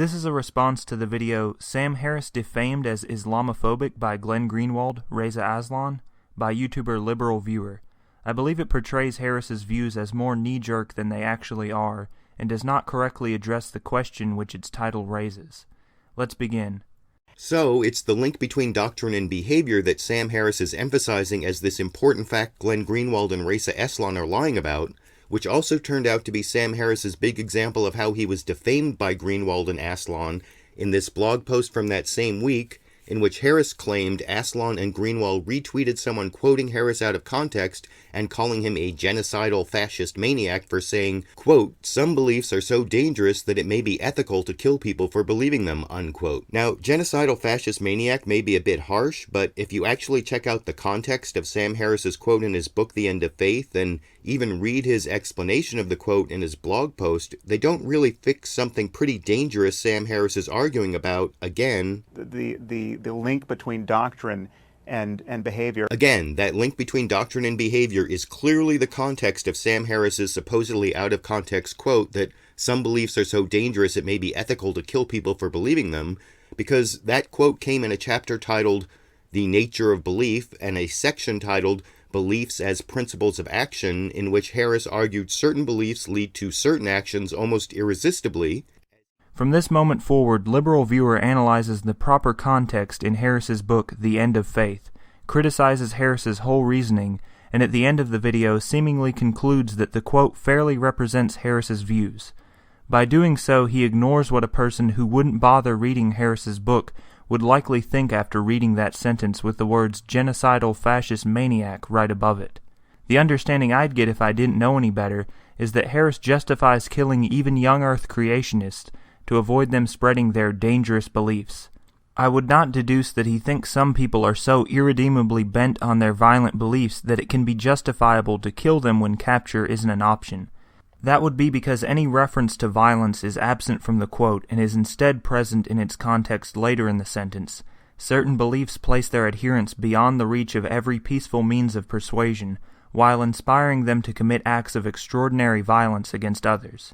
This is a response to the video Sam Harris Defamed as Islamophobic by Glenn Greenwald, Reza Aslan, by YouTuber LiberalViewer. I believe it portrays Harris's views as more knee-jerk than they actually are, and does not correctly address the question which its title raises. Let's begin. So, it's the link between doctrine and behavior that Sam Harris is emphasizing as this important fact Glenn Greenwald and Reza Aslan are lying about, which also turned out to be Sam Harris's big example of how he was defamed by Greenwald and Aslan in this blog post from that same week, in which Harris claimed Aslan and Greenwald retweeted someone quoting Harris out of context and calling him a genocidal fascist maniac for saying, quote, "Some beliefs are so dangerous that it may be ethical to kill people for believing them," unquote. Now, genocidal fascist maniac may be a bit harsh, but if you actually check out the context of Sam Harris's quote in his book, The End of Faith, and even read his explanation of the quote in his blog post, they don't really fix something pretty dangerous Sam Harris is arguing about, again. The link between doctrine and behavior. Again, that link between doctrine and behavior is clearly the context of Sam Harris's supposedly out-of-context quote that some beliefs are so dangerous it may be ethical to kill people for believing them, because that quote came in a chapter titled The Nature of Belief and a section titled Beliefs as Principles of Action, in which Harris argued certain beliefs lead to certain actions almost irresistibly. From this moment forward, LiberalViewer analyzes the proper context in Harris's book, The End of Faith, criticizes Harris's whole reasoning, and at the end of the video seemingly concludes that the quote fairly represents Harris's views. By doing so, he ignores what a person who wouldn't bother reading Harris's book would likely think after reading that sentence with the words genocidal fascist maniac right above it. The understanding I'd get if I didn't know any better is that Harris justifies killing even young Earth creationists to avoid them spreading their dangerous beliefs. I would not deduce that he thinks some people are so irredeemably bent on their violent beliefs that it can be justifiable to kill them when capture isn't an option. That would be because any reference to violence is absent from the quote and is instead present in its context later in the sentence. Certain beliefs place their adherents beyond the reach of every peaceful means of persuasion, while inspiring them to commit acts of extraordinary violence against others.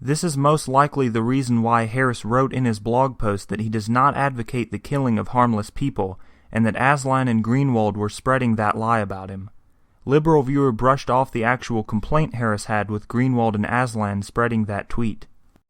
This is most likely the reason why Harris wrote in his blog post that he does not advocate the killing of harmless people, and that Aslan and Greenwald were spreading that lie about him. LiberalViewer brushed off the actual complaint Harris had with Greenwald and Aslan spreading that tweet.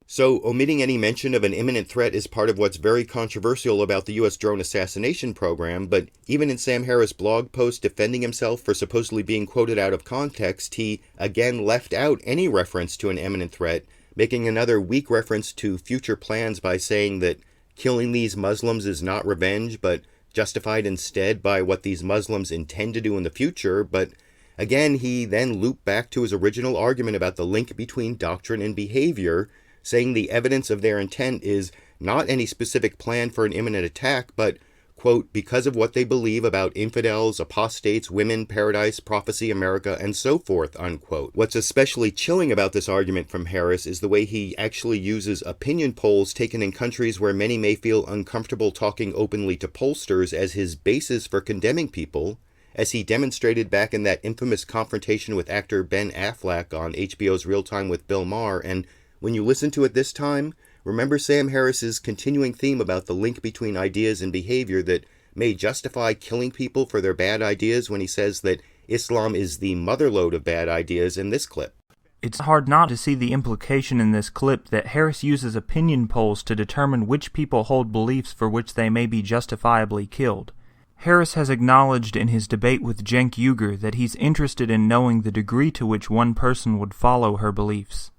So, omitting any mention of an imminent threat is part of what's very controversial about the U.S. drone assassination program, but even in Sam Harris' blog post defending himself for supposedly being quoted out of context, he again left out any reference to an imminent threat, making another weak reference to future plans by saying that killing these Muslims is not revenge, but justified instead by what these Muslims intend to do in the future. But again, he then looped back to his original argument about the link between doctrine and behavior, saying the evidence of their intent is not any specific plan for an imminent attack, but, quote, because of what they believe about infidels, apostates, women, paradise, prophecy, America, and so forth, unquote. What's especially chilling about this argument from Harris is the way he actually uses opinion polls taken in countries where many may feel uncomfortable talking openly to pollsters as his basis for condemning people, as he demonstrated back in that infamous confrontation with actor Ben Affleck on HBO's Real Time with Bill Maher. And when you listen to it this time, remember Sam Harris's continuing theme about the link between ideas and behavior that may justify killing people for their bad ideas when he says that Islam is the motherlode of bad ideas in this clip. It's hard not to see the implication in this clip that Harris uses opinion polls to determine which people hold beliefs for which they may be justifiably killed. Harris has acknowledged in his debate with Cenk Uygur that he's interested in knowing the degree to which one person would follow her beliefs.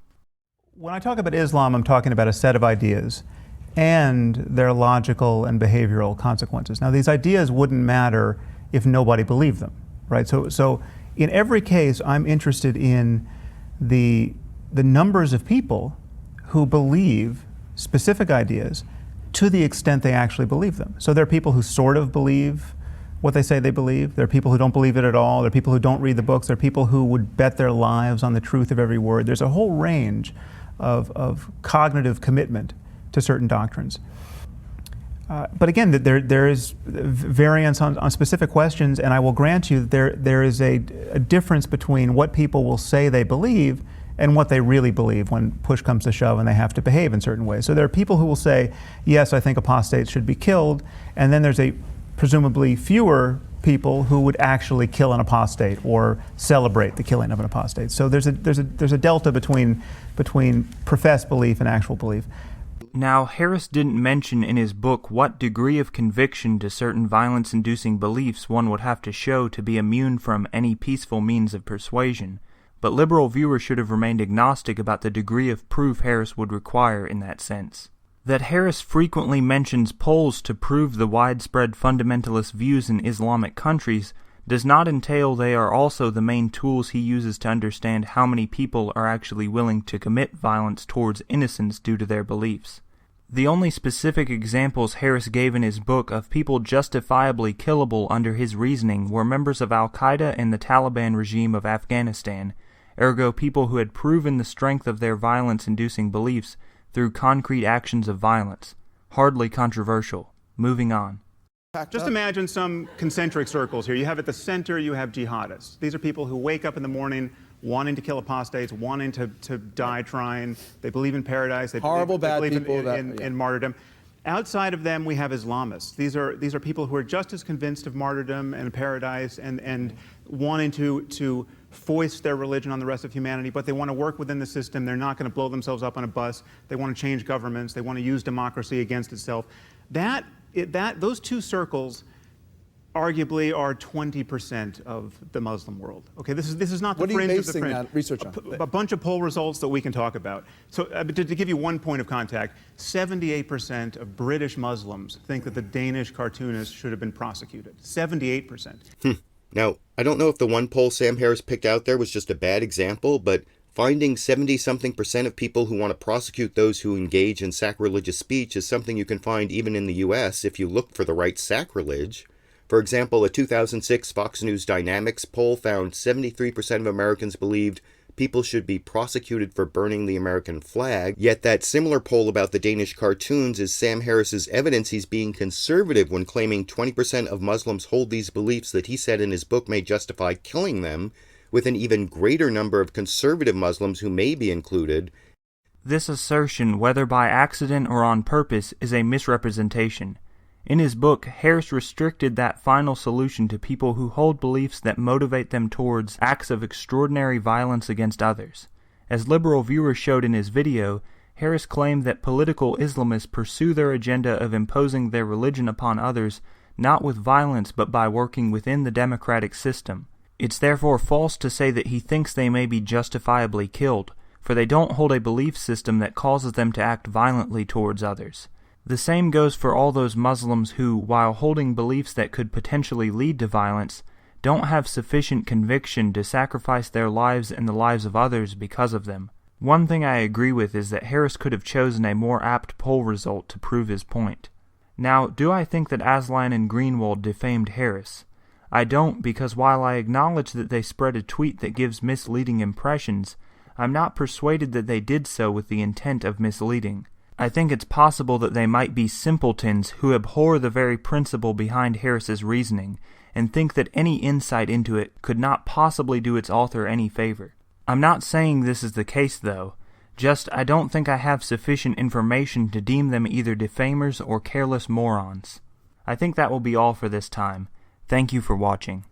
When I talk about Islam, I'm talking about a set of ideas and their logical and behavioral consequences. Now, these ideas wouldn't matter if nobody believed them, right? So in every case, I'm interested in the numbers of people who believe specific ideas to the extent they actually believe them. So there are people who sort of believe what they say they believe. There are people who don't believe it at all. There are people who don't read the books. There are people who would bet their lives on the truth of every word. There's a whole range of cognitive commitment to certain doctrines. But again, there is variance on specific questions, and I will grant you that there is a difference between what people will say they believe and what they really believe when push comes to shove and they have to behave in certain ways. So there are people who will say, yes, I think apostates should be killed, and then there's a presumably fewer people who would actually kill an apostate or celebrate the killing of an apostate. So there's a delta between professed belief and actual belief. Now, Harris didn't mention in his book what degree of conviction to certain violence-inducing beliefs one would have to show to be immune from any peaceful means of persuasion, but LiberalViewer should have remained agnostic about the degree of proof Harris would require in that sense. That Harris frequently mentions polls to prove the widespread fundamentalist views in Islamic countries does not entail they are also the main tools he uses to understand how many people are actually willing to commit violence towards innocents due to their beliefs. The only specific examples Harris gave in his book of people justifiably killable under his reasoning were members of Al-Qaeda and the Taliban regime of Afghanistan, ergo people who had proven the strength of their violence-inducing beliefs through concrete actions of violence. Hardly controversial. Moving on. Just imagine some concentric circles here. You have at the center, you have jihadists. These are people who wake up in the morning wanting to kill apostates, wanting to die trying. They believe in paradise. They believe in martyrdom. Outside of them, we have Islamists. These are people who are just as convinced of martyrdom and paradise and wanting to foist their religion on the rest of humanity, but they want to work within the system. They're not going to blow themselves up on a bus. They want to change governments. They want to use democracy against itself. Those two circles arguably are 20% of the Muslim world. Okay, this is not the fringe of the fringe. What are you basing that research on? A bunch of poll results that we can talk about. So to give you one point of contact, 78% of British Muslims think that the Danish cartoonist should have been prosecuted. 78%. Now, I don't know if the one poll Sam Harris picked out there was just a bad example, but finding 70-something% of people who want to prosecute those who engage in sacrilegious speech is something you can find even in the U.S. if you look for the right sacrilege. For example, a 2006 Fox News Dynamics poll found 73% of Americans believed people should be prosecuted for burning the American flag, yet that similar poll about the Danish cartoons is Sam Harris's evidence he's being conservative when claiming 20% of Muslims hold these beliefs that he said in his book may justify killing them, with an even greater number of conservative Muslims who may be included. This assertion, whether by accident or on purpose, is a misrepresentation. In his book, Harris restricted that final solution to people who hold beliefs that motivate them towards acts of extraordinary violence against others. As LiberalViewer showed in his video, Harris claimed that political Islamists pursue their agenda of imposing their religion upon others not with violence but by working within the democratic system. It's therefore false to say that he thinks they may be justifiably killed, for they don't hold a belief system that causes them to act violently towards others. The same goes for all those Muslims who, while holding beliefs that could potentially lead to violence, don't have sufficient conviction to sacrifice their lives and the lives of others because of them. One thing I agree with is that Harris could have chosen a more apt poll result to prove his point. Now, do I think that Aslan and Greenwald defamed Harris? I don't, because while I acknowledge that they spread a tweet that gives misleading impressions, I'm not persuaded that they did so with the intent of misleading. I think it's possible that they might be simpletons who abhor the very principle behind Harris's reasoning and think that any insight into it could not possibly do its author any favor. I'm not saying this is the case, though. Just I don't think I have sufficient information to deem them either defamers or careless morons. I think that will be all for this time. Thank you for watching.